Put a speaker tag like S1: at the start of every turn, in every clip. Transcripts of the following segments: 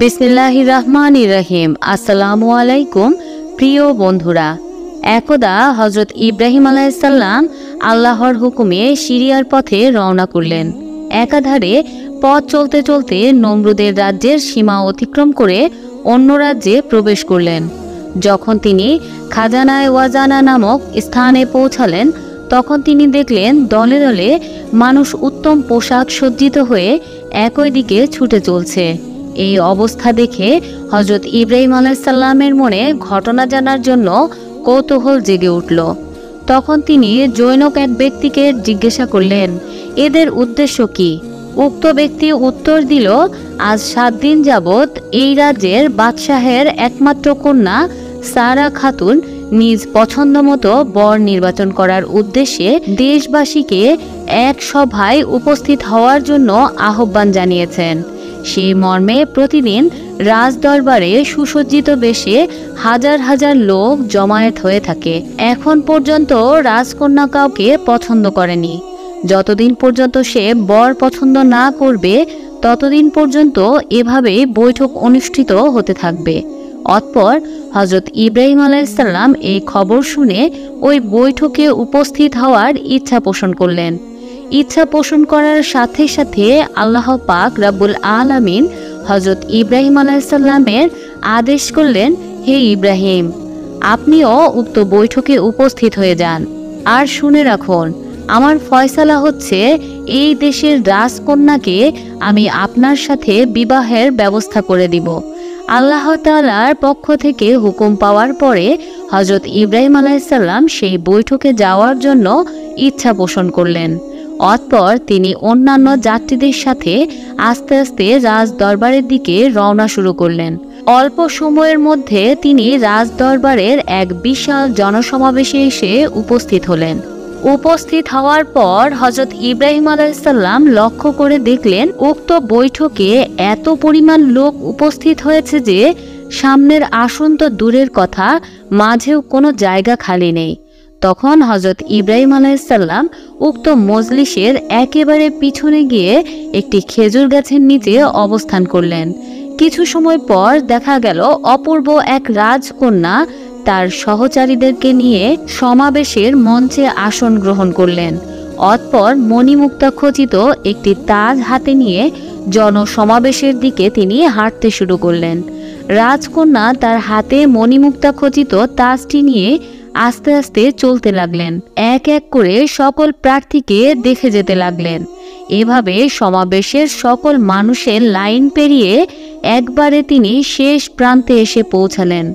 S1: বিসমিল্লাহির রহমানির রহিম। আসসালামু আলাইকুম প্রিয় বন্ধুরা। একদা হজরত ইব্রাহিম আলাইহিসসালাম আল্লাহর হুকুমে সিরিয়ার পথে রওনা করলেন। একাধারে পথ চলতে চলতে নমরুদের রাজ্যের সীমা অতিক্রম করে অন্য রাজ্যে প্রবেশ করলেন। যখন তিনি খাজানায় ওয়াজানা নামক স্থানে পৌঁছালেন, তখন তিনি দেখলেন দলে দলে মানুষ উত্তম পোশাক সজ্জিত হয়ে একই দিকে ছুটে চলছে। এই অবস্থা দেখে হজরত ইব্রাহিম আলাইহিসসালামের মনে ঘটনা জানার জন্য কৌতূহল জেগে উঠল। তখন তিনি জৈনক এক ব্যক্তিকে জিজ্ঞাসা করলেন, এদের উদ্দেশ্য কি? উক্ত ব্যক্তি উত্তর দিল, আজ 7 দিন যাবৎ এই রাজ্যের বাদশাহের একমাত্র কন্যা সারা খাতুন নিজ পছন্দ মতো বর নির্বাচন করার উদ্দেশ্যে দেশবাসীকে এক সভায় উপস্থিত হওয়ার জন্য আহ্বান জানিয়েছেন। সেই মর্মে প্রতিদিন রাজদরবারে সুসজ্জিত বেশে হাজার হাজার লোক জমায়েত হয়ে থাকে। এখন পর্যন্ত রাজকন্যা কাউকে পছন্দ করেনি। যতদিন পর্যন্ত সে বর পছন্দ না করবে, ততদিন পর্যন্ত এভাবে বৈঠক অনুষ্ঠিত হতে থাকবে। অতঃপর হজরত ইব্রাহিম আলাইহিসসালাম এই খবর শুনে ওই বৈঠকে উপস্থিত হওয়ার ইচ্ছা পোষণ করলেন। ইচ্ছা পোষণ করার সাথে সাথে আল্লাহ পাক রাব্বুল আলামিন হজরত ইব্রাহিম আলাইহিসসালামের আদেশ করলেন, হে ইব্রাহিম, আপনিও উক্ত বৈঠকে উপস্থিত হয়ে যান। আর শুনে রাখুন, আমার ফয়সালা হচ্ছে এই দেশের রাজকন্যাকে আমি আপনার সাথে বিবাহের ব্যবস্থা করে দিব। আল্লাহ তাআলার পক্ষ থেকে হুকুম পাওয়ার পরে হজরত ইব্রাহিম আলাইহিসসালাম সেই বৈঠকে যাওয়ার জন্য ইচ্ছা পোষণ করলেন। অতঃপর তিনি অন্যান্য যাত্রীদের সাথে আস্তে আস্তে রাজ দরবারের দিকে রওনা শুরু করলেন। অল্প সময়ের মধ্যে তিনি রাজ দরবারের এক বিশাল জনসমাবেশে এসে উপস্থিত হলেন। উপস্থিত হওয়ার পর হজরত ইব্রাহিম আলাইহিসসালাম লক্ষ্য করে দেখলেন, উক্ত বৈঠকে এত পরিমাণ লোক উপস্থিত হয়েছে যে সামনের আসন তো দূরের কথা, মাঝেও কোনো জায়গা খালি নেই। তখন হজরত ইব্রাহিম আলাইহিসসালাম উক্ত মজলিসের একেবারে পিছনে গিয়ে একটি খেজুর গাছের নিচে অবস্থান করলেন। কিছু সময় পর দেখা গেল অপূর্ব এক রাজকন্যা তার সহচারীদেরকে নিয়ে সমাবেশের মঞ্চে আসন গ্রহণ করলেন। অতঃপর মণিমুক্তা খচিত একটি তাজ হাতে নিয়ে জনসমাবেশের দিকে তিনি হাঁটতে শুরু করলেন। রাজকন্যা তার হাতে মণিমুক্তা খচিত তাজটি নিয়ে আস্তে আস্তে চলতে লাগলেন। এক এক করে সকল প্রার্থীকে দেখে যেতে লাগলেন। এভাবে সমাবেশের সকল মানুষের লাইন পেরিয়ে একবারে তিনি শেষ প্রান্তে এসে পৌঁছালেন।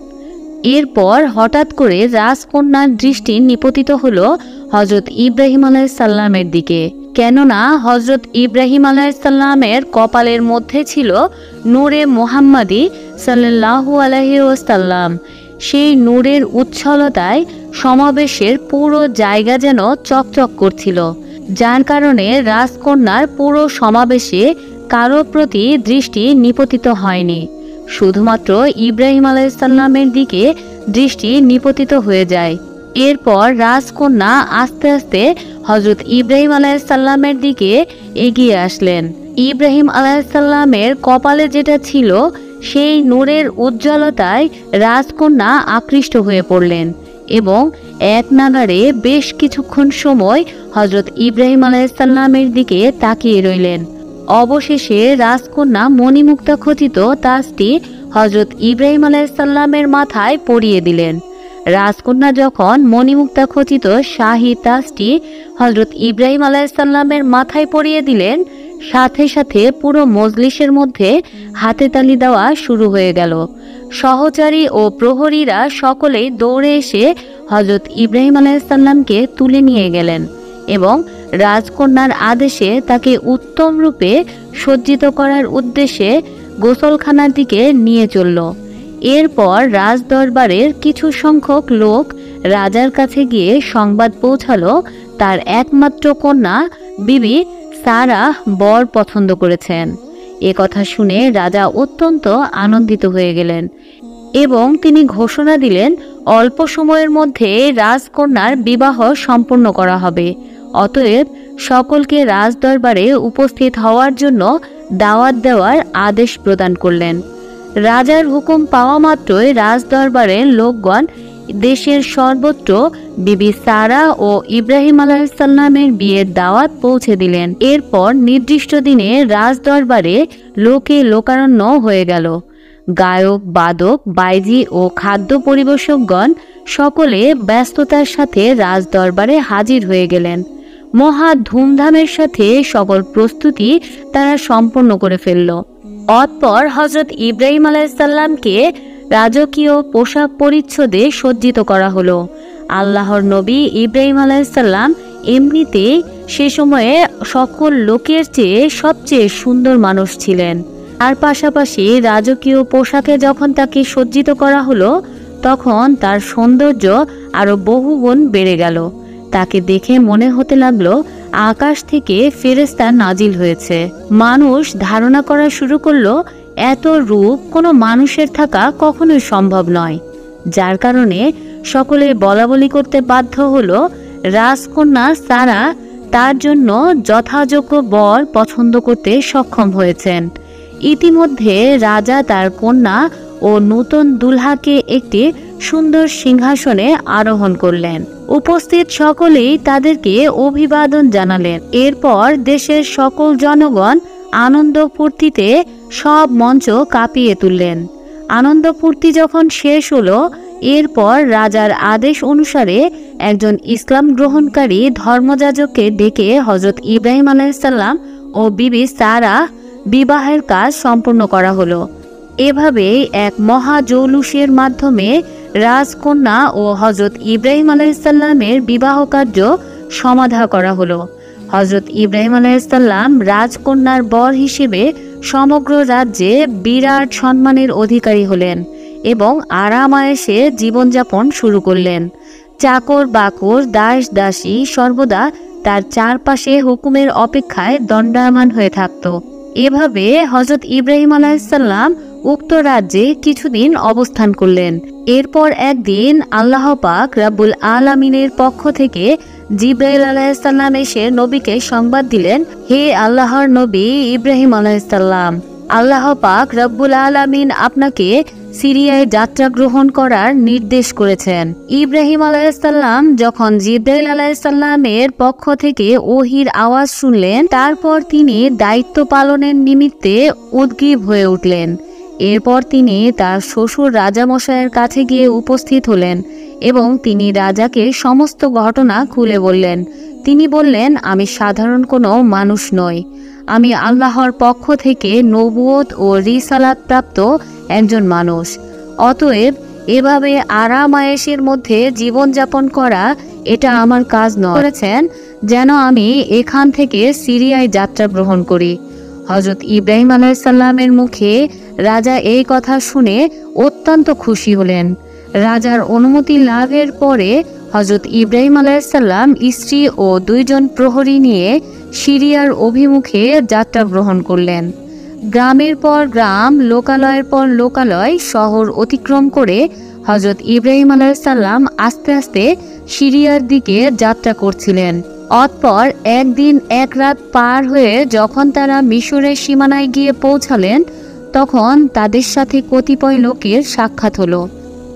S1: এরপর হঠাৎ করে রাজকন্যার দৃষ্টি নিপতিত হলো হজরত ইব্রাহিম আলাইহিসসালামের দিকে। কেননা হজরত ইব্রাহিম আলাইহিসসালামের কপালের মধ্যে ছিল নূরে মুহাম্মাদি সাল্লাল্লাহু আলাইহি ওয়াসাল্লাম। সেই নূরের উচ্ছলতায় সমাবেশের পুরো জায়গা যেন চকচক করছিল, যার কারণে রাজকন্যার পুরো সমাবেশে কারো প্রতি দৃষ্টি নিপতিত হয়নি। শুধুমাত্র ইব্রাহিম আলাইহিসসালামের দিকে দৃষ্টি নিপতিত হয়ে যায়। এরপর রাজকন্যা আস্তে আস্তে হজরত ইব্রাহিম আলাইহিসসালামের দিকে এগিয়ে আসলেন। ইব্রাহিম আলাইহিসসালামের কপালে যেটা ছিল সেই নূরের উজ্জ্বলতায় রাজকন্যা আকৃষ্ট হয়ে পড়লেন এবং এক নাগাড়ে বেশ কিছুক্ষণ সময় হজরত ইব্রাহিম আলাইহিসসালামের দিকে তাকিয়ে রইলেন। অবশেষে রাজকন্যা মণিমুক্তা খচিত তাজটি হজরত ইব্রাহিম আলাইহিসসালামের মাথায় পরিয়ে দিলেন। রাজকন্যা যখন মণিমুক্তা খচিত শাহী তাজটি হজরত ইব্রাহিম আলাইহিসসালামের মাথায় পরিয়ে দিলেন, সাথে সাথে পুরো মজলিসের মধ্যে হাতে তালি দেওয়া শুরু হয়ে গেল। সহচারী ও প্রহরীরা সকলেই দৌড়ে এসে হজরত ইব্রাহিম আলাইহিসসালামকে তুলে নিয়ে গেলেন এবং রাজকন্যার আদেশে তাকে উত্তম রূপে সজ্জিত করার উদ্দেশ্যে গোসলখানার দিকে নিয়ে চলল। এরপর রাজদরবারের কিছু সংখ্যক লোক রাজার কাছে গিয়ে সংবাদ পৌঁছালো তার একমাত্র কন্যা বিবি সারা বর পছন্দ করেছেন। এ কথা শুনে রাজা অত্যন্ত আনন্দিত হয়ে গেলেন এবং তিনি ঘোষণা দিলেন, অল্প সময়ের মধ্যে রাজকন্যার বিবাহ সম্পন্ন করা হবে। অতএব সকলকে রাজদরবারে উপস্থিত হওয়ার জন্য দাওয়াত দেওয়ার আদেশ প্রদান করলেন। রাজার হুকুম পাওয়া মাত্রই রাজদরবারের লোকগণ দেশের সর্বত্র বিবি সারা ও ইব্রাহিম আলাইহিসসালামের বিয়ের দাওয়াত পৌঁছে দিলেন। এরপর নির্দিষ্ট দিনে রাজদরবারে লোকে লোকারণ্য হয়ে গেল। গায়ক, বাদক, বাইজি ও খাদ্য পরিবেশকগণ সকলে ব্যস্ততার সাথে রাজদরবারে হাজির হয়ে গেলেন। মহা ধুমধামের সাথে সকল প্রস্তুতি তারা সম্পন্ন করে ফেলল। অতঃপর হযরত ইব্রাহিম আলাইহিসসালামকে রাজকীয় পোশাক পরিচ্ছদে সজ্জিত করা হলো। আল্লাহর নবী ইব্রাহিম আলাইহিসসালাম এমনিতেই সে সময়ে সকল লোকের চেয়ে সবচেয়ে সুন্দর মানুষ ছিলেন। তার পাশাপাশি রাজকীয় পোশাকে যখন তাকে সজ্জিত করা হলো, তখন তার সৌন্দর্য আরো বহুগুণ বেড়ে গেল। তাকে দেখে মনে হতে লাগলো আকাশ থেকে ফেরেশতা নাজিল হয়েছে। মানুষ ধারণা করা শুরু করলো এত রূপ কোনো মানুষের থাকা কখনোই সম্ভব নয়, যার কারণে সকলে বলাবলি করতে বাধ্য হলো রাজকন্যা সারা তার জন্য যথাযোগ্য বর পছন্দ করতে সক্ষম হয়েছেন। ইতিমধ্যে রাজা তার কন্যা ও নূতন দুলহাকে একটি সুন্দর সিংহাসনে আরোহণ করলেন। উপস্থিত সকলেই তাদেরকে অভিবাদন জানালেন। এরপর দেশের সকল জনগণ আনন্দ ফুর্তিতে সব মঞ্চ কাঁপিয়ে তুললেন। আনন্দ ফুর্তি যখন শেষ হলো, এরপর রাজার আদেশ অনুসারে একজন ইসলাম গ্রহণকারী ধর্মযাজককে ডেকে হযরত ইব্রাহিম আলাইহিসসালাম ও বিবি সারা বিবাহের কাজ সম্পন্ন করা হলো। এভাবেই এক মহা জৌলুসের মাধ্যমে রাজকন্যা ও হযরত ইব্রাহিম আলাইহিসসালামের বিবাহ কার্য সমাধা করা হলো। হযরত ইব্রাহিম আলাইহিসসালাম রাজকন্যার বর হিসেবে সমগ্র রাজ্যে বিরাট সম্মানের অধিকারী হলেন এবং আরাম-আয়েশে জীবনযাপন শুরু করলেন। চাকর বাকর, দাস দাসী সর্বদা তার চারপাশে হুকুমের অপেক্ষায় দণ্ডায়মান হয়ে থাকত। এভাবে হযরত ইব্রাহিম আলাইহিসসালাম উক্ত রাজ্যে কিছুদিন অবস্থান করলেন। এরপর একদিন আল্লাহ পাক রাব্বুল আলামিনের পক্ষ থেকে জিবরাইল আলাইহিসসালাম এসে নবীকে সংবাদ দিলেন, হে আল্লাহর নবী ইব্রাহিম আলাইহিসসালাম, আল্লাহ পাক রাব্বুল আলামিন আপনাকে সিরিয়ায় যাত্রা গ্রহণ করার নির্দেশ করেছেন। ইব্রাহিম আলাইহিসসালাম যখন জিবরাইল আলাইহিসসালামের পক্ষ থেকে ওহির আওয়াজ শুনলেন, তারপর তিনি দায়িত্ব পালনের নিমিত্তে উদ্গ্রীব হয়ে উঠলেন। এরপর তিনি তার শ্বশুর রাজামশাইয়ের কাছে গিয়ে উপস্থিত হলেন এবং তিনি রাজাকে সমস্ত ঘটনা খুলে বললেন। তিনি বললেন, আমি সাধারণ কোনো মানুষ নই, আমি আল্লাহর পক্ষ থেকে নবুয়ত ও রিসালাত প্রাপ্ত একজন মানুষ। অতএব এভাবে আরাম-আয়েশের মধ্যে জীবনযাপন করা এটা আমার কাজ নয়। করেছেন যেন আমি এখান থেকে সিরিয়ায় যাত্রা গ্রহণ করি। হযরত ইব্রাহিম আলাইহিসসালামের মুখে রাজা এই কথা শুনে অত্যন্ত খুশি হলেন। রাজার অনুমতি লাভের পরে হযরত ইব্রাহিম আলাইহিসসালাম স্ত্রী ও 2 জন প্রহরী নিয়ে সিরিয়ার অভিমুখে যাত্রা গ্রহণ করলেন। গ্রামের পর গ্রাম, লোকালয়ের পর লোকালয়, শহর অতিক্রম করে হযরত ইব্রাহিম আলাইহিসসালাম আস্তে আস্তে সিরিয়ার দিকে যাত্রা করছিলেন। অতঃপর একদিন এক রাত পার হয়ে যখন তারা মিশরের সীমানায় গিয়ে পৌঁছালেন, তখন তাদের সাথে কতিপয় লোকের সাক্ষাৎ হলো।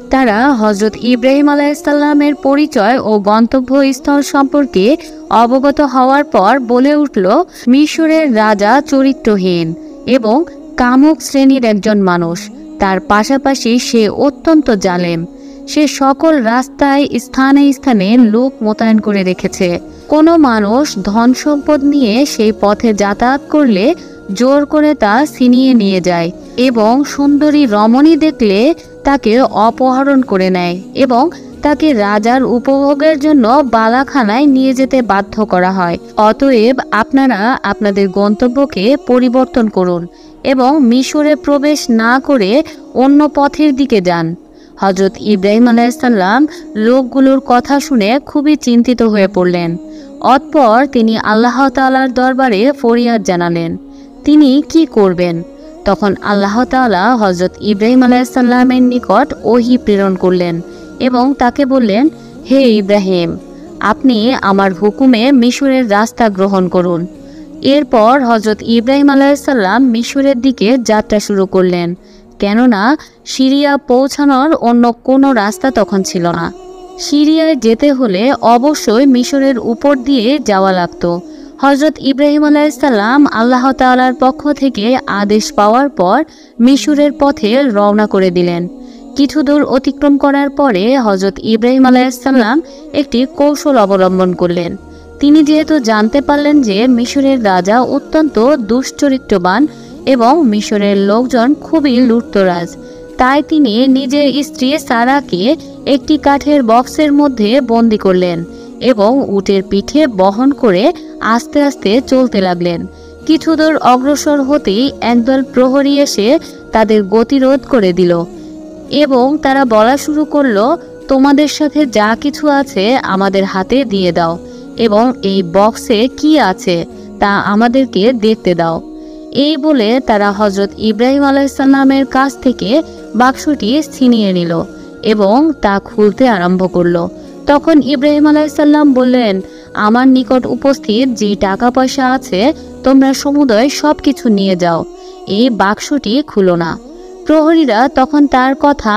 S1: তারা হযরত ইব্রাহিম আলাইহিসসালামের পরিচয় ও গন্তব্যস্থল সম্পর্কে অবগত হওয়ার পর বলে উঠল, মিশরের রাজা চরিত্রহীন এবং কামুক শ্রেণীর একজন মানুষ। তার পাশাপাশি সে অত্যন্ত জালেম। সে সকল রাস্তায় স্থানে স্থানে লোক মোতায়েন করে রেখেছে। কোনো মানুষ ধন সম্পদ নিয়ে সেই পথে যাতায়াত করলে জোর করে তা ছিনিয়ে নিয়ে যায় এবং সুন্দরী রমণী দেখলে তাকে অপহরণ করে নেয় এবং তাকে রাজার উপভোগের জন্য বালাখানায় নিয়ে যেতে বাধ্য করা হয়। অতএব আপনারা আপনাদের গন্তব্যকে পরিবর্তন করুন এবং মিশরে প্রবেশ না করে অন্য পথের দিকে যান। হযরত ইব্রাহিম আলাইহিসসালাম লোকগুলোর কথা শুনে খুবই চিন্তিত হয়ে পড়লেন। অতঃপর তিনি আল্লাহ তাআলার দরবারে ফরিয়াদ জানালেন। তিনি কি করবেন? তখন আল্লাহ তাআলা হযরত ইব্রাহিম আলাইহিসসালামের নিকট ওহী প্রেরণ করলেন এবং তাকে বললেন, হে ইব্রাহিম, আপনি আমার হুকুমে মিশরের রাস্তা গ্রহণ করুন। এরপর হযরত ইব্রাহিম আলাইহিসসালাম মিশরের দিকে যাত্রা শুরু করলেন। কেননা সিরিয়া পৌঁছানোর অন্য কোনো রাস্তা তখন ছিল না। সিরিয়ায় যেতে হলে অবশ্যই মিশরের উপর দিয়ে যাওয়া লাগতো। হজরত ইব্রাহিম আলাইহিসসালাম আল্লাহ তাআলার পক্ষ থেকে আদেশ পাওয়ার পর মিশরের পথে রওনা করে দিলেন। কিছু দূর অতিক্রম করার পরে হজরত ইব্রাহিম আলাইহিসসালাম একটি কৌশল অবলম্বন করলেন। তিনি যেহেতু জানতে পারলেন যে মিশরের রাজা অত্যন্ত দুশ্চরিত্রবান এবং মিশরের লোকজন খুবই লুটতরাজ, তাই তিনি নিজের স্ত্রী সারাকে একটি কাঠের বক্সের মধ্যে বন্দি করলেন এবং উটের পিঠে বহন করে আস্তে আস্তে চলতে লাগলেন। কিছু দূর অগ্রসর হতেই একদল প্রহরী এসে তাদের গতিরোধ করে দিল এবং তারা বলা শুরু করলো, তোমাদের সাথে যা কিছু আছে আমাদের হাতে দিয়ে দাও এবং এই বক্সে কি আছে তা আমাদেরকে দেখতে দাও। এই বলে তারা হজরত ইব্রাহিম আলাইহিসসালামের কাছ থেকে বাক্সটি ছিনিয়ে নিল এবং তা খুলতে আরম্ভ করলো। তখন ইব্রাহিম আলাইহিসসালাম বললেন, আমার নিকট উপস্থিত যে টাকা পয়সা আছে তোমরা সমুদয় সব কিছু নিয়ে যাও, এই বাক্সটি খুলো না। প্রহরীরা তখন তার কথা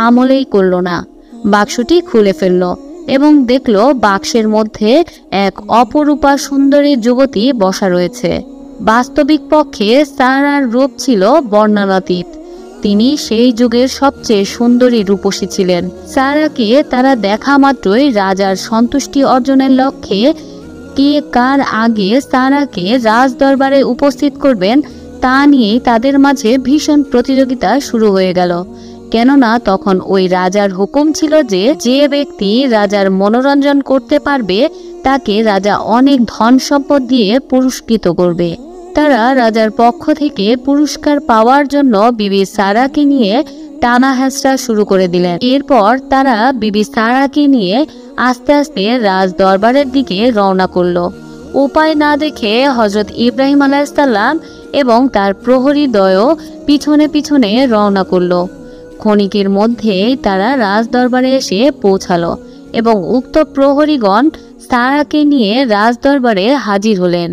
S1: আমলেই করল না, বাক্সটি খুলে ফেলল এবং দেখল বাক্সের মধ্যে এক অপরূপা সুন্দরী যুবতী বসা রয়েছে। বাস্তবিক পক্ষে সারার রূপ ছিল বর্ণনাতীত। তিনি সেই যুগের সবচেয়ে সুন্দরী রূপসী ছিলেন। সারাকে তারা দেখা মাত্রই রাজার সন্তুষ্টি অর্জনের লক্ষ্যে কে কার আগে সারাকে রাজ দরবারে উপস্থিত করবেন তা নিয়ে তাদের মাঝে ভীষণ প্রতিযোগিতা শুরু হয়ে গেল। কেননা তখন ওই রাজার হুকুম ছিল যে যে ব্যক্তি রাজার মনোরঞ্জন করতে পারবে তাকে রাজা অনেক ধন সম্পদ দিয়ে পুরস্কৃত করবে। তারা রাজার পক্ষ থেকে পুরস্কার পাওয়ার জন্য বিবি সারাকে নিয়ে টানা হেঁচড়া শুরু করে দিলেন। এরপর তারা বিবি সারাকে নিয়ে আস্তে আস্তে রাজ দরবারের দিকে রওনা করলো। উপায় না দেখে হজরত ইব্রাহিম আলাইহিসসালাম এবং তার প্রহরী দ্বয় পিছনে পিছনে রওনা করলো। ক্ষণিকের মধ্যেই তারা রাজ দরবারে এসে পৌঁছালো এবং উক্ত প্রহরীগণ সারাকে নিয়ে রাজ দরবারে হাজির হলেন।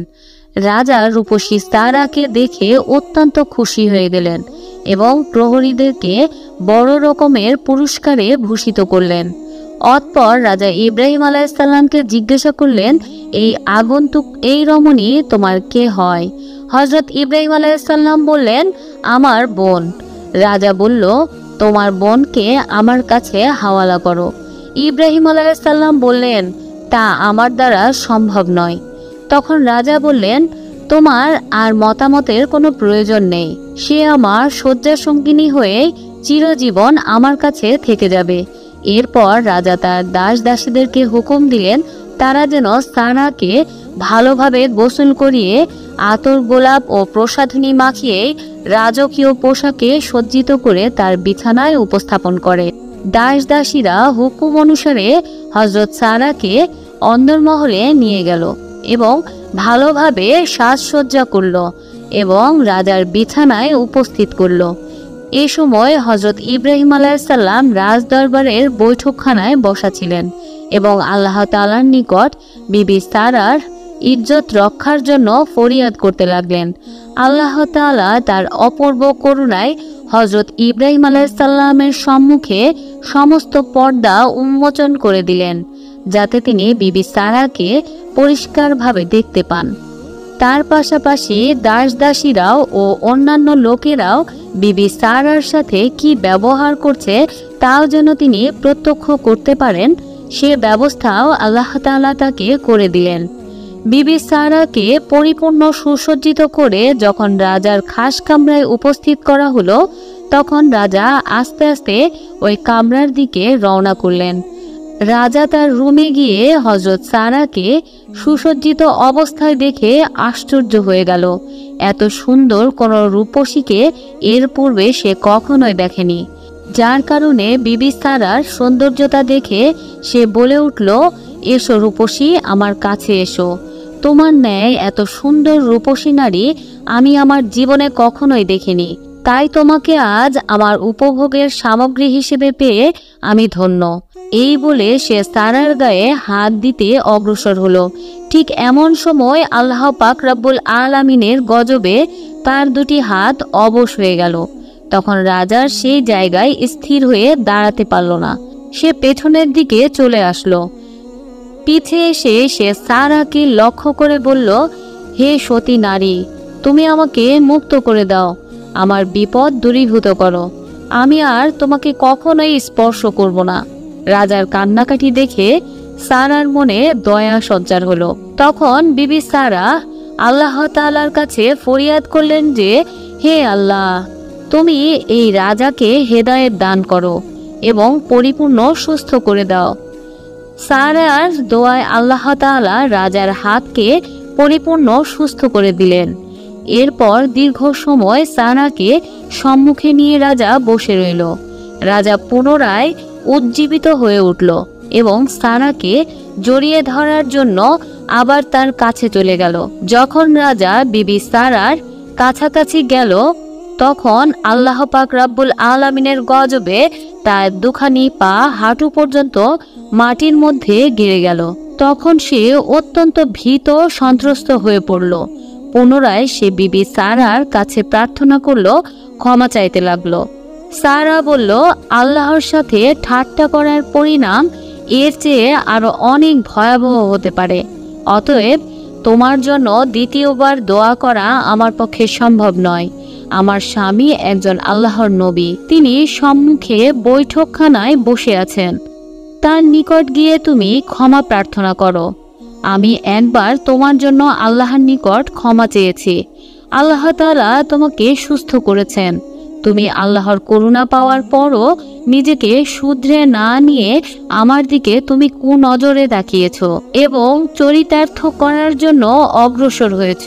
S1: রাজা রূপসী সারাকে দেখে অত্যন্ত খুশি হয়ে গেলেন এবং প্রহরীদেরকে বড় রকমের পুরস্কারে ভূষিত করলেন। অতঃপর রাজা ইব্রাহিম আলাইহিসসালামকে জিজ্ঞাসা করলেন, এই আগন্তুক এই রমণী তোমার কে হয়? হজরত ইব্রাহিম আলাইহিসসালাম বললেন, আমার বোন। রাজা বলল, তোমার বোনকে আমার কাছে হাওয়ালা করো। ইব্রাহিম আলাইহিসসালাম বললেন, তা আমার দ্বারা সম্ভব নয়। তখন রাজা বললেন, তোমার আর মতামতের কোনো প্রয়োজন নেই, সে আমার শয্যা সঙ্গিনী হয়ে চিরজীবন আমার কাছে থেকে যাবে। এরপর রাজা তার দাস দাসীদেরকে হুকুম দিলেন তারা যেন সারাকে ভালোভাবে গোসল করিয়ে আতর গোলাপ ও প্রসাধনী মাখিয়ে রাজকীয় পোশাকে সজ্জিত করে তার বিছানায় উপস্থাপন করে। দাস দাসীরা হুকুম অনুসারে হজরত সারাকে অন্দরমহলে নিয়ে গেল এবং ভালোভাবে সাজসজ্জা করল এবং রাজার বিছানায় উপস্থিত করল। এ সময় হজরত ইব্রাহিম আলাইহিসসালাম রাজ দরবারের বৈঠকখানায় বসা ছিলেন এবং আল্লাহ তাআলার নিকট বিবি সারার ইজ্জত রক্ষার জন্য ফরিয়াদ করতে লাগলেন। আল্লাহ তাআলা তার অপূর্ব করুণায় হজরত ইব্রাহিম আলাইহিসসালামের সম্মুখে সমস্ত পর্দা উন্মোচন করে দিলেন, যাতে তিনি বিবি সারাকে পরিষ্কারভাবে দেখতে পান। তার পাশাপাশি দাস দাসীরাও ও অন্যান্য লোকেরাও বিবি সারার সাথে কি ব্যবহার করছে তাও যেন তিনি প্রত্যক্ষ করতে পারেন, সে ব্যবস্থাও আল্লাহ তাআলা তাকে করে দিলেন। বিবি সারাকে পরিপূর্ণ সুসজ্জিত করে যখন রাজার খাস কামরায় উপস্থিত করা হলো, তখন রাজা আস্তে আস্তে ওই কামরার দিকে রওনা করলেন। রাজা তার রুমে গিয়ে হজরত সারাকে সুসজ্জিত অবস্থায় দেখে আশ্চর্য হয়ে গেল। এত সুন্দর কোনো রূপসীকে এর পূর্বে সে কখনোই দেখেনি, যার কারণে বিবি সারার সৌন্দর্যতা দেখে সে বলে উঠল, এসো রূপসী, আমার কাছে এসো। তোমার ন্যায় এত সুন্দর রূপসী নারী আমি আমার জীবনে কখনোই দেখিনি, তাই তোমাকে আজ আমার উপভোগের সামগ্রী হিসেবে পেয়ে আমি ধন্য। এই বলে সে সারার গায়ে হাত দিতে অগ্রসর হলো। ঠিক এমন সময় আল্লাহ পাক রব্বুল আলামিনের গজবে তার দুটি হাত অবশ হয়ে গেল। তখন রাজার সেই জায়গায় স্থির হয়ে দাঁড়াতে পারল না। সে পেছনের দিকে চলে আসলো। পিছে এসে সে সারাকে লক্ষ্য করে বলল, হে সতী নারী, তুমি আমাকে মুক্ত করে দাও, আমার বিপদ দূরীভূত করো, আমি আর তোমাকে কখনোই স্পর্শ করব না। রাজার কান্নাকাটি দেখে সারার মনে দয়া সঞ্চার হলো। তখন বিবি সারা আল্লাহ তাআলার কাছে ফরিয়াদ করলেন যে, হে আল্লাহ, তুমি এই রাজাকে হেদায়েত দান করো এবং পরিপূর্ণ সুস্থ করে দাও। সারার দোয়ায় আল্লাহ তাআলা রাজার হাতকে পরিপূর্ণ সুস্থ করে দিলেন। এরপর দীর্ঘ সময় সারাকে সম্মুখে নিয়ে রাজা বসে রইল। রাজা পুনরায় উজ্জীবিত হয়ে উঠল এবং সারাকে জড়িয়ে ধরার জন্য আবার তার কাছে চলে গেল। যখন রাজা বিবি সারার কাছাকাছি গেল, তখন আল্লাহ পাক রব্বুল আলামিনের গজবে তার দুখানি পা হাঁটু পর্যন্ত মাটির মধ্যে গেড়ে গেল। তখন সে অত্যন্ত ভীত সন্ত্রস্ত হয়ে পড়ল। পুনরায় সে বিবি সারার কাছে প্রার্থনা করল, ক্ষমা চাইতে লাগলো। সারা বলল, আল্লাহর সাথে ঠাট্টা করার পরিণাম এর চেয়ে আরো অনেক ভয়াবহ হতে পারে। অতএব তোমার জন্য দ্বিতীয়বার দোয়া করা আমার পক্ষে সম্ভব নয়। আমার স্বামী একজন আল্লাহর নবী, তিনি সম্মুখে বৈঠকখানায় বসে আছেন, তার নিকট গিয়ে তুমি ক্ষমা প্রার্থনা করো। আমি একবার তোমার জন্য আল্লাহর নিকট ক্ষমা চেয়েছি, আল্লাহ তাআলা তোমাকে সুস্থ করেছেন। তুমি আল্লাহর করুণা পাওয়ার পরও নিজেকে শুধরে না নিয়ে আমার দিকে তুমি কুনজরে তাকিয়েছ এবং চরিতার্থ করার জন্য অগ্রসর হয়েছ।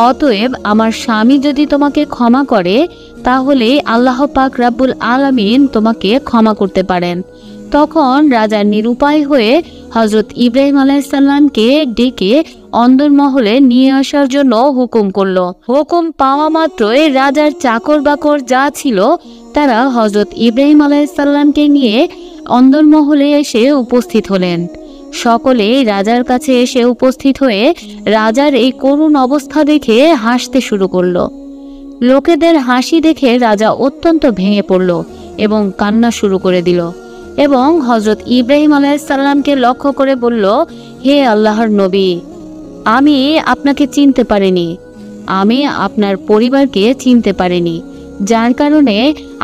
S1: অতএব আমার স্বামী যদি তোমাকে ক্ষমা করে, তাহলে আল্লাহ পাক রব্বুল আলামিন তোমাকে ক্ষমা করতে পারেন। তখন রাজা নিরুপায় হয়ে হযরত ইব্রাহিম আলাইহিস সালামকে ডেকে অন্দরমহলে নিয়ে আসার জন্য হুকুম করলো। হুকুম পাওয়া মাত্রই রাজার চাকর বাকর যা ছিল তারা হযরত ইব্রাহিম আলাইহিস সালামকে নিয়ে অন্দরমহলে এসে উপস্থিত হলেন। সকলে রাজার কাছে এসে উপস্থিত হয়ে রাজার এই করুণ অবস্থা দেখে হাসতে শুরু করলো। লোকেদের হাসি দেখে রাজা অত্যন্ত ভেঙে পড়ল এবং কান্না শুরু করে দিল এবং হযরত ইব্রাহিম আলাইহিস সালামকে লক্ষ্য করে বলল, হে আল্লাহর নবী, আমি আপনাকে চিনতে পারিনি, আমি আপনার পরিবারকে চিনতে পারিনি, যার কারণে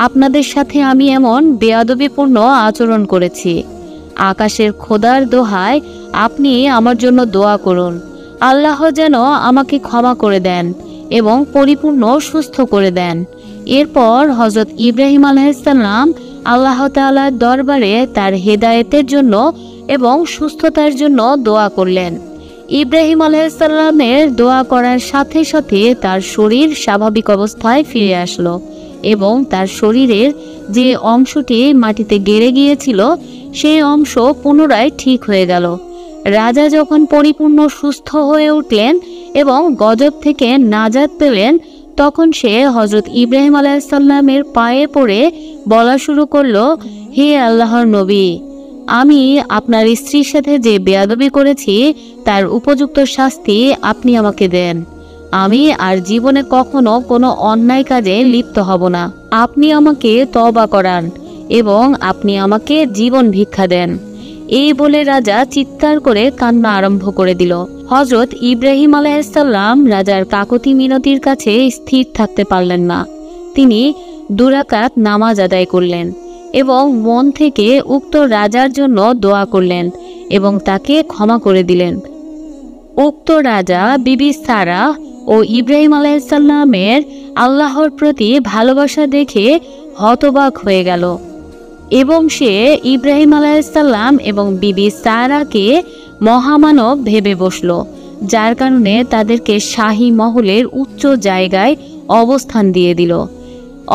S1: আপনাদের সাথে আমি এমন বেয়াদবিপূর্ণ আচরণ করেছি। আকাশের খোদার দোহায় আপনি আমার জন্য দোয়া করুন, আল্লাহ যেন আমাকে ক্ষমা করে দেন এবং পরিপূর্ণ সুস্থ করে দেন। এরপর হযরত ইব্রাহিম আলাইহিস সালাম আল্লাহ তাআলার দরবারে তার হেদায়েতের জন্য এবং সুস্থতার জন্য দোয়া করলেন। ইব্রাহিম আলাইহিস সালামের দোয়া করার সাথে সাথে তার শরীর স্বাভাবিক অবস্থায় ফিরে আসলো এবং তার শরীরের যে অংশটি মাটিতে গেড়ে গিয়েছিল সেই অংশ পুনরায় ঠিক হয়ে গেল। রাজা যখন পরিপূর্ণ সুস্থ হয়ে উঠলেন এবং গজব থেকে নাজাত পেলেন, তখন সে হযরত ইব্রাহিম আলাইহিস সালামের পায়ে পড়ে বলা শুরু করলো, হে আল্লাহর নবী, আমি আপনার স্ত্রীর সাথে যে বেয়াদবি করেছি তার উপযুক্ত শাস্তি আপনি আমাকে দেন। আমি আর জীবনে কখনো কোনো অন্যায় কাজে লিপ্ত হব না। আপনি আমাকে তওবা করান এবং আপনি আমাকে জীবন ভিক্ষা দেন। এই বলে রাজা চিৎকার করে কান্না আরম্ভ করে দিল। হযরত ইব্রাহিম আলাইহিস সালাম রাজার কাকুতি মিনতির কাছে স্থির থাকতে পারলেন না। তিনি 2 রাকাত নামাজ আদায় করলেন এবং মন থেকে উক্ত রাজার জন্য দোয়া করলেন এবং তাকে ক্ষমা করে দিলেন। উক্ত রাজা বিবি সারা ও ইব্রাহিম আলাইহিস সালামের আল্লাহর প্রতি ভালোবাসা দেখে হতবাক হয়ে গেল এবং সে ইব্রাহিম আলাইহিস সালাম এবং বিবি সারাকে মহামানব ভেবে বসল, যার কারণে তাদেরকে শাহী মহলের উচ্চ জায়গায় অবস্থান দিয়ে দিল।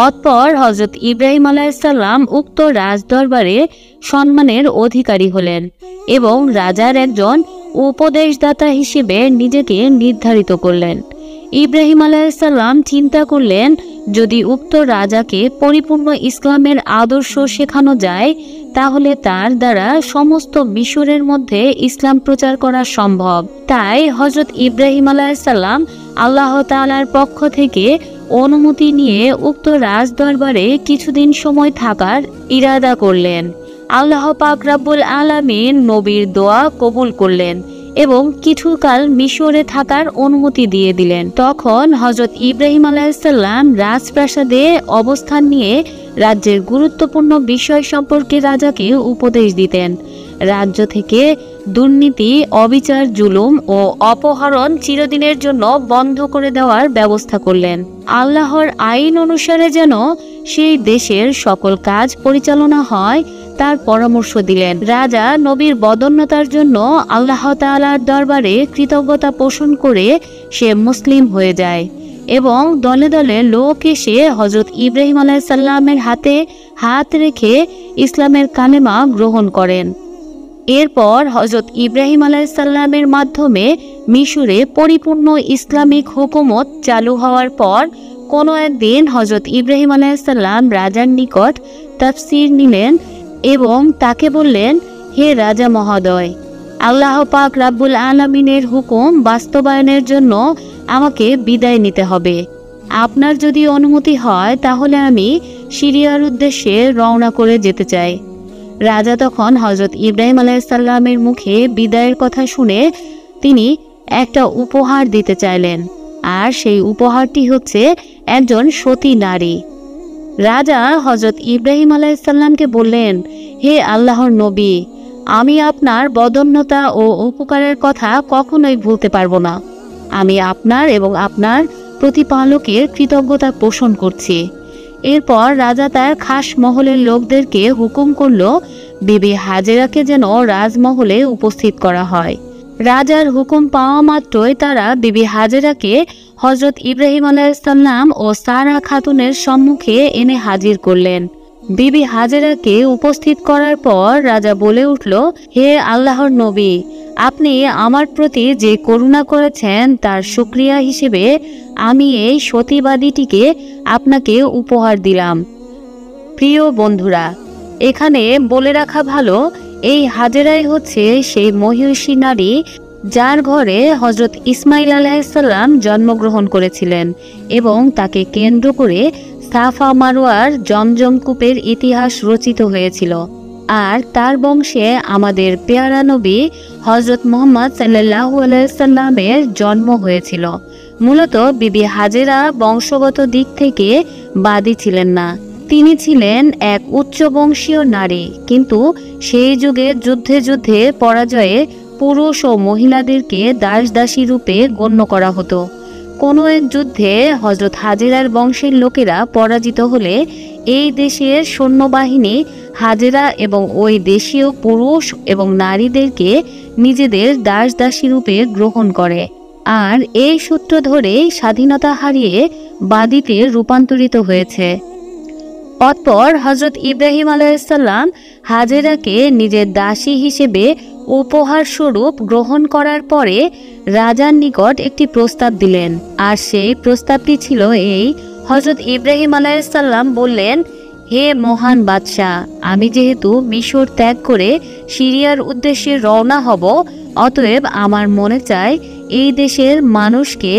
S1: অতঃপর হযরত ইব্রাহিম আলাইহিস সালাম উক্ত রাজদরবারে সম্মানের অধিকারী হলেন এবং রাজার একজন উপদেশদাতা হিসেবে নিজেকে নির্ধারিত করলেন। ইব্রাহিম আলাইহিস সালাম চিন্তা করলেন, যদি উক্ত রাজাকে পরিপূর্ণ ইসলামের আদর্শ শেখানো যায় তাহলে তার দ্বারা সমস্ত মিশরের মধ্যে ইসলাম প্রচার করা সম্ভব। তাই হযরত ইব্রাহিম আলাইহিস সালাম আল্লাহ তাআলার পক্ষ থেকে অনুমতি নিয়ে উক্ত রাজদরবারে কিছুদিন সময় থাকার ইরাদা করলেন। আল্লাহ পাক রব্বুল আলামিন নবীর দোয়া কবুল করলেন এবং কিছুকাল মিশরে থাকার অনুমতি দিয়ে দিলেন। তখন হযরত ইব্রাহিম আলাইহিসসালাম রাজপ্রাসাদে অবস্থান নিয়ে রাজ্যের গুরুত্বপূর্ণ বিষয় সম্পর্কে রাজাকে উপদেশ দিতেন। রাজ্য থেকে দুর্নীতি, অবিচার, জুলুম ও অপহরণ চিরদিনের জন্য বন্ধ করে দেওয়ার ব্যবস্থা করলেন। আল্লাহর আইন অনুসারে যেন সেই দেশের সকল কাজ পরিচালনা হয় তার পরামর্শ দিলেন। রাজা নবীর বদান্যতার জন্য আল্লাহ তাআলার দরবারে কৃতজ্ঞতা পোষণ করে সে মুসলিম হয়ে যায় এবং দলে দলে লোক এসে হযরত ইব্রাহিম আলাইহিস সালামের হাতে হাত রেখে ইসলামের কালেমা গ্রহণ করেন। এরপর হযরত ইব্রাহিম আলাইহিস সালামের মাধ্যমে মিশরে পরিপূর্ণ ইসলামিক হুকুমত চালু হওয়ার পর কোনো একদিন হযরত ইব্রাহিম আলাইহিস সালাম রাজার নিকট তাফসীর নিলেন এবং তাকে বললেন, হে রাজা মহোদয়, আল্লাহ পাক রাব্বুল আলামিনের হুকুম বাস্তবায়নের জন্য আমাকে বিদায় নিতে হবে। আপনার যদি অনুমতি হয় তাহলে আমি সিরিয়ার উদ্দেশ্যে রওনা করে যেতে চাই। রাজা তখন হযরত ইব্রাহিম আলাইহিস সালামের মুখে বিদায়ের কথা শুনে তিনি একটা উপহার দিতে চাইলেন, আর সেই উপহারটি হচ্ছে একজন সতী নারী। রাজা হযরত ইব্রাহিম আলাইহিস সালামকে বললেন, হে আল্লাহর নবী, আমি আপনার বদান্যতা ও উপকারের কথা কখনোই ভুলতে পারবো না। আমি আপনার এবং আপনার প্রতিপালকের কৃতজ্ঞতা পোষণ করছি। এরপর রাজা তার খাস মহলের লোকদেরকে হুকুম করল বিবি হাজেরাকে যেন রাজমহলে উপস্থিত করা হয়। রাজার হুকুম পাওয়া মাত্রই তারা বিবি হাজেরাকে হযরত ইব্রাহিম আলাইহিস সালাম ও সারা খাতুনের সম্মুখে এনে হাজির করলেন। বিবি হাজেরাকে উপস্থিত করার পর রাজা বলে উঠল, হে আল্লাহর নবী, আপনি আমার প্রতি যে করুণা করেছেন তার শুকরিয়া হিসেবে আমি এই সতীবাদীটিকে আপনাকে উপহার দিলাম। প্রিয় বন্ধুরা, এখানে বলে রাখা ভালো, এই হাজেরাই হচ্ছে সেই মহিষী নারী যার ঘরে হযরত ইসমাইল আলাইহিস সালাম জন্মগ্রহণ করেছিলেন এবং তাকে কেন্দ্র করে সাফা মারওয়ার জমজম কূপের ইতিহাস রচিত হয়েছিল। আর তার বংশে আমাদের পেয়ারা নবী হযরত মুহাম্মদ সাল্লাল্লাহু আলাইহি সাল্লামের জন্ম হয়েছিল। মূলত বিবি হাজেরা বংশগত দিক থেকে বাদী ছিলেন না, তিনি ছিলেন এক উচ্চ বংশীয় নারী, কিন্তু সেই যুগে যুদ্ধে যুদ্ধে পরাজয়ে পুরুষ ও মহিলাদেরকে দাস দাসী রূপে গণ্য করা হতো। কোনো এক যুদ্ধে হযরত হাজেরার বংশের লোকেরা পরাজিত হলে এই দেশের সৈন্যবাহিনী হাজেরা এবং ওই দেশীয় পুরুষ এবং নারীদেরকে নিজেদের দাস দাসী রূপে গ্রহণ করে, আর এই সূত্র ধরে স্বাধীনতা হারিয়ে বাদীতে রূপান্তরিত হয়েছে। অতঃপর হযরত ইব্রাহিম আলাইহিস সালাম হাজেরাকে নিজের দাসী হিসেবে উপহার স্বরূপ গ্রহণ করার পরে রাজার নিকট একটি প্রস্তাব দিলেন, আর সেই প্রস্তাবটি ছিল এই। হযরত ইব্রাহিম আলাইহিস সালাম বললেন, হে মহান বাদশাহ, আমি যেহেতু মিশর ত্যাগ করে সিরিয়ার উদ্দেশ্যে রওনা হব, অতএব আমার মনে চায় এই দেশের মানুষকে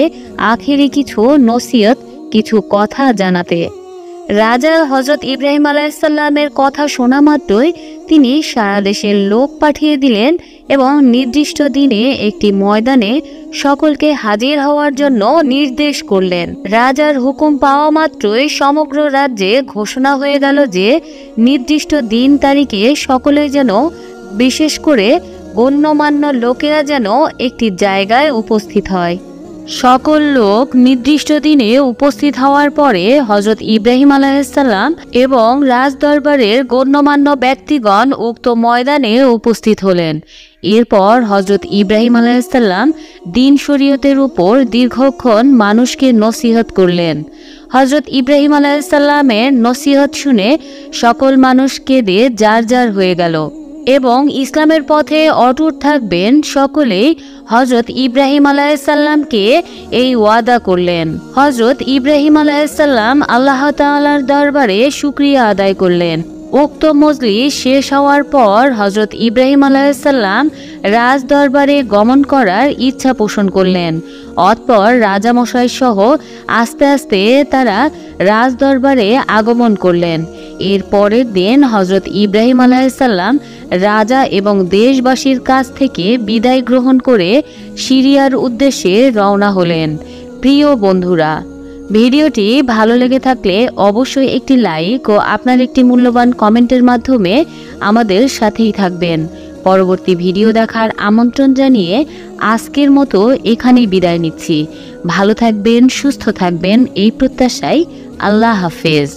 S1: আখেরি কিছু নসিহত, কিছু কথা জানাতে। রাজা হযরত ইব্রাহিম আলাইহিস সালামের কথা শোনা মাত্রই তিনি সারা দেশের লোক পাঠিয়ে দিলেন এবং নির্দিষ্ট দিনে একটি ময়দানে সকলকে হাজির হওয়ার জন্য নির্দেশ করলেন। রাজার হুকুম পাওয়া মাত্রই সমগ্র রাজ্যে ঘোষণা হয়ে গেল যে নির্দিষ্ট দিন তারিখে সকলে যেন, বিশেষ করে গণ্যমান্য লোকেরা যেন একটি জায়গায় উপস্থিত হয়। সকল লোক নির্দিষ্ট দিনে উপস্থিত হওয়ার পরে হযরত ইব্রাহিম আলাইহিস সালাম এবং রাজদরবারের গণ্যমান্য ব্যক্তিগণ উক্ত ময়দানে উপস্থিত হলেন। এরপর হযরত ইব্রাহিম আলাইহিস সালাম দ্বীন শরীয়তের উপর দীর্ঘক্ষণ মানুষকে নসিহত করলেন। হযরত ইব্রাহিম আলাইহিস সালামের নসিহত শুনে সকল মানুষ কেঁদে যার যার হয়ে গেল এবং ইসলামের পথে অটুট থাকবেন সকলেই হযরত ইব্রাহিম আলাইহিস সালামকে এই ওয়াদা করলেন। হযরত ইব্রাহিম আলাইহিস সালাম আল্লাহ তাআলার দরবারে শুকরিয়া আদায় করলেন উক্ত মজলিস শেষ হওয়ার পর হজরত ইব্রাহিম আলাইহিসসালাম রাজ দরবারে গমন করার ইচ্ছা পোষণ করলেন। অতঃপর রাজামশাই সহ আস্তে আস্তে তারা রাজ দরবারে আগমন করলেন। এর পরের দিন হজরত ইব্রাহিম আলাইহিসসালাম রাজা এবং দেশবাসীর কাছ থেকে বিদায় গ্রহণ করে সিরিয়ার উদ্দেশ্যে রওনা হলেন। প্রিয় বন্ধুরা, ভিডিওটি ভালো লেগে থাকলে অবশ্যই একটি লাইক ও আপনার একটি মূল্যবান কমেন্টের মাধ্যমে আমাদের সাথেই থাকবেন। পরবর্তী ভিডিও দেখার আমন্ত্রণ জানিয়ে আজকের মতো এখানেই বিদায় নিচ্ছি। ভালো থাকবেন, সুস্থ থাকবেন এই প্রত্যাশায়। আল্লাহ হাফেজ।